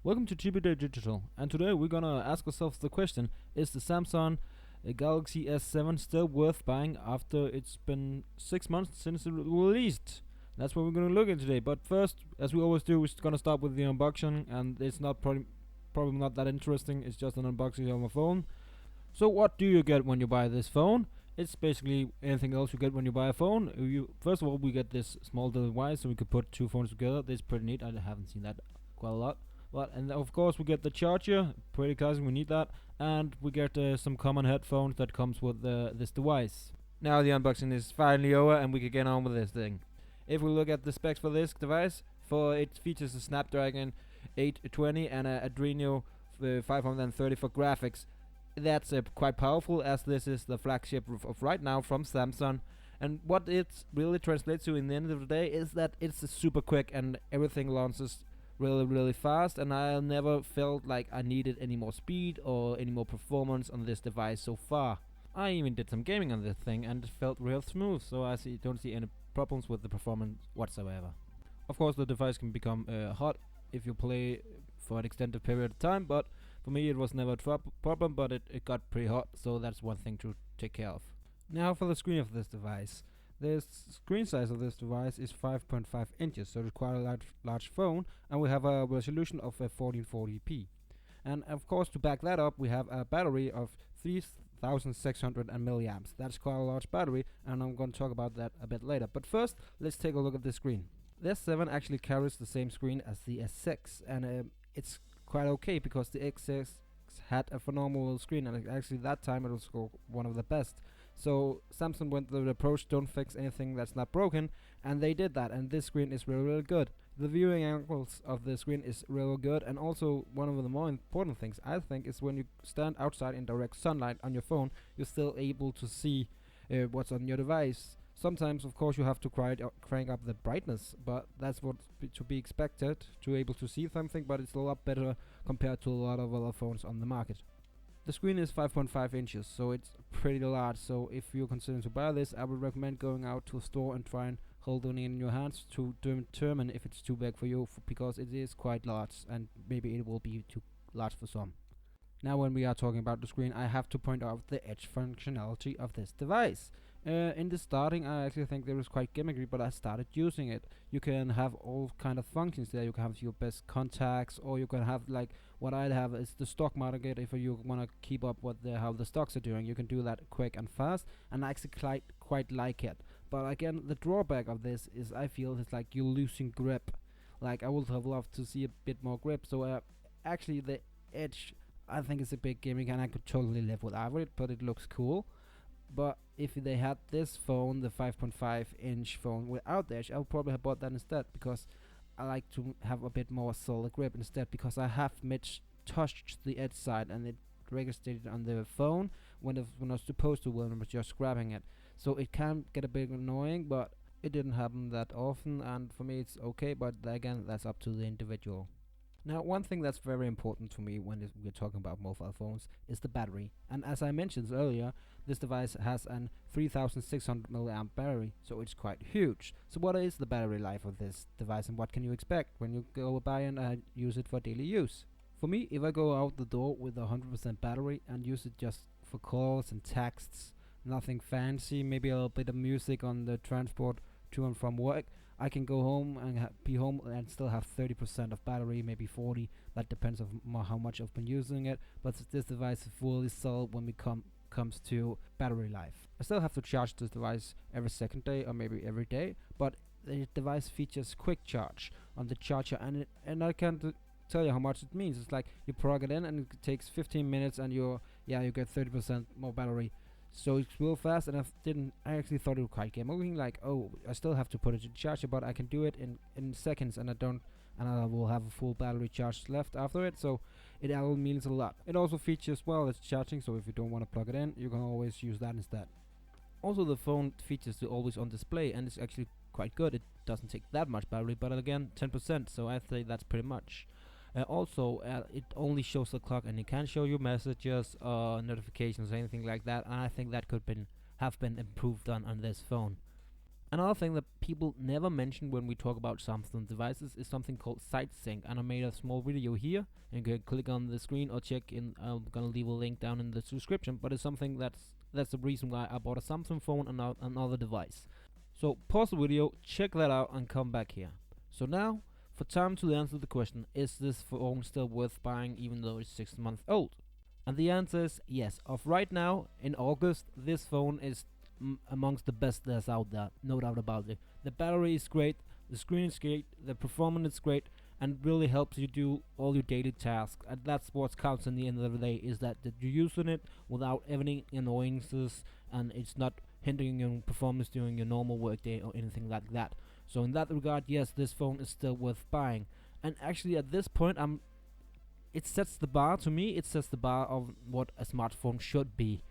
Welcome to TBD Digital, and today we're gonna ask ourselves the question: is the Samsung Galaxy S7 still worth buying after it's been 6 months since it released? That's what we're gonna look at today. But first, as we always do, we're gonna start with the unboxing, and it's not probably not that interesting. It's just an unboxing of a phone. So what do you get when you buy this phone? It's basically anything else you get when you buy a phone. First of all, we get this small device, so we could put two phones together. This is pretty neat. I haven't seen that quite a lot. Well, and of course we get the charger, pretty classic, we need that, and we get some common headphones that comes with this device. Now the unboxing is finally over and we can get on with this thing. If we look at the specs for this device, it features a Snapdragon 820 and a Adreno 530 for graphics. That's quite powerful, as this is the flagship of right now from Samsung. And what it really translates to in the end of the day is that it's super quick and everything launches really fast, and I never felt like I needed any more speed or any more performance on this device so far. I even did some gaming on this thing and it felt real smooth, so I don't see any problems with the performance whatsoever. Of course the device can become hot if you play for an extended period of time, but for me it was never a problem, but it got pretty hot, so that's one thing to take care of. Now for the screen of this device. The screen size of this device is 5.5 inches, so it's quite a large phone, and we have a resolution of 1440p. And of course, to back that up, we have a battery of 3600 milliamps. That's quite a large battery, and I'm going to talk about that a bit later. But first, let's take a look at the screen. The S7 actually carries the same screen as the S6, and it's quite okay because the S6 had a phenomenal screen, and actually that time it was one of the best. So Samsung went the approach, don't fix anything that's not broken, and they did that, and this screen is really good. The viewing angles of the screen is really good, and also one of the more important things I think is when you stand outside in direct sunlight on your phone, you're still able to see what's on your device. Sometimes of course you have to crank up the brightness, but that's what to be expected, to be able to see something, but it's a lot better compared to a lot of other phones on the market. The screen is 5.5 inches, so it's pretty large, so if you're considering to buy this, I would recommend going out to a store and try and hold it in your hands to determine if it's too big for you, because it is quite large and maybe it will be too large for some. Now when we are talking about the screen, I have to point out the edge functionality of this device. In the starting, I actually think it was quite gimmicky, but I started using it. You can have all kind of functions there. You can have your best contacts, or you can have, like what I have is the stock market. If you want to keep up with how the stocks are doing, you can do that quick and fast, and I actually quite like it. But again, the drawback of this is I feel it's like you're losing grip. Like I would have loved to see a bit more grip. So actually the edge, I think it's a big gimmick, and I could totally live without it, but it looks cool. But if they had this phone, the 5.5 inch phone without the edge, I would probably have bought that instead, because I like to have a bit more solid grip instead, because I have touched the edge side and it registered on the phone when I was supposed to, when I was just grabbing it. So it can get a bit annoying, but it didn't happen that often, and for me it's okay, but again, that's up to the individual. Now, one thing that's very important for me when we're talking about mobile phones is the battery. And as I mentioned earlier, this device has an 3600 milliamp battery, so it's quite huge. So what is the battery life of this device, and what can you expect when you go buy and use it for daily use? For me, if I go out the door with 100% battery and use it just for calls and texts, nothing fancy, maybe a little bit of music on the transport to and from work, I can go home and be home and still have 30% of battery, maybe 40. That depends on how much I've been using it. But this device is fully solid when we comes to battery life. I still have to charge this device every second day or maybe every day, but the device features quick charge on the charger, and I can't tell you how much it means. It's like you plug it in and it takes 15 minutes and you get 30% more battery. So it's real fast, and I actually thought it was quite game-moving, like, oh, I still have to put it to charger, but I can do it in seconds, and I will have a full battery charge left after it, so it all means a lot. It also features, well, it's charging, so if you don't want to plug it in, you can always use that instead. Also, the phone features the always on display, and it's actually quite good. It doesn't take that much battery, but again, 10%, so I think that's pretty much. Also, it only shows the clock, and it can show you messages, notifications, anything like that. And I think that could have been improved on this phone. Another thing that people never mention when we talk about Samsung devices is something called SideSync, and I made a small video here, and you can click on the screen or check in. I'm gonna leave a link down in the description, but it's something that's the reason why I bought a Samsung phone and not another device. So pause the video, check that out, and come back here. So now, for time to answer the question, is this phone still worth buying even though it's 6 months old? And the answer is yes. Of right now, in August, this phone is amongst the best that's out there, no doubt about it. The battery is great, the screen is great, the performance is great, and really helps you do all your daily tasks. And that's what counts in the end of the day, is that you're using it without any annoyances, and it's not hindering your performance during your normal workday or anything like that. So in that regard, yes, this phone is still worth buying. And actually at this point, it sets the bar, to me, it sets the bar of what a smartphone should be.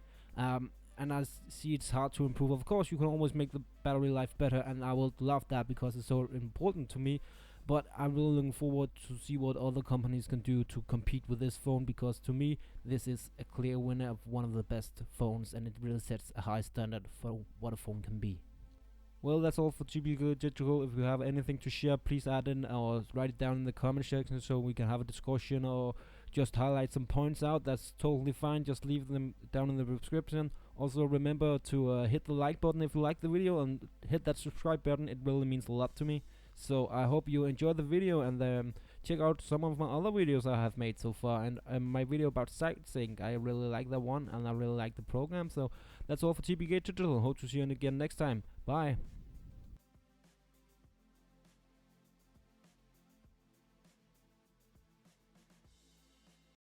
And I see it's hard to improve. Of course, you can always make the battery life better, and I will love that because it's so important to me. But I'm really looking forward to see what other companies can do to compete with this phone, because to me, this is a clear winner of one of the best phones, and it really sets a high standard for what a phone can be. Well, that's all for Typical Digital. If you have anything to share, please add in or write it down in the comment section so we can have a discussion, or just highlight some points out. That's totally fine. Just leave them down in the description. Also, remember to hit the like button if you like the video, and hit that subscribe button. It really means a lot to me. So I hope you enjoyed the video, and check out some of my other videos I have made so far. And my video about SideSync, I really like that one, and I really like the program. So that's all for TPK Digital. Hope to see you again next time. Bye.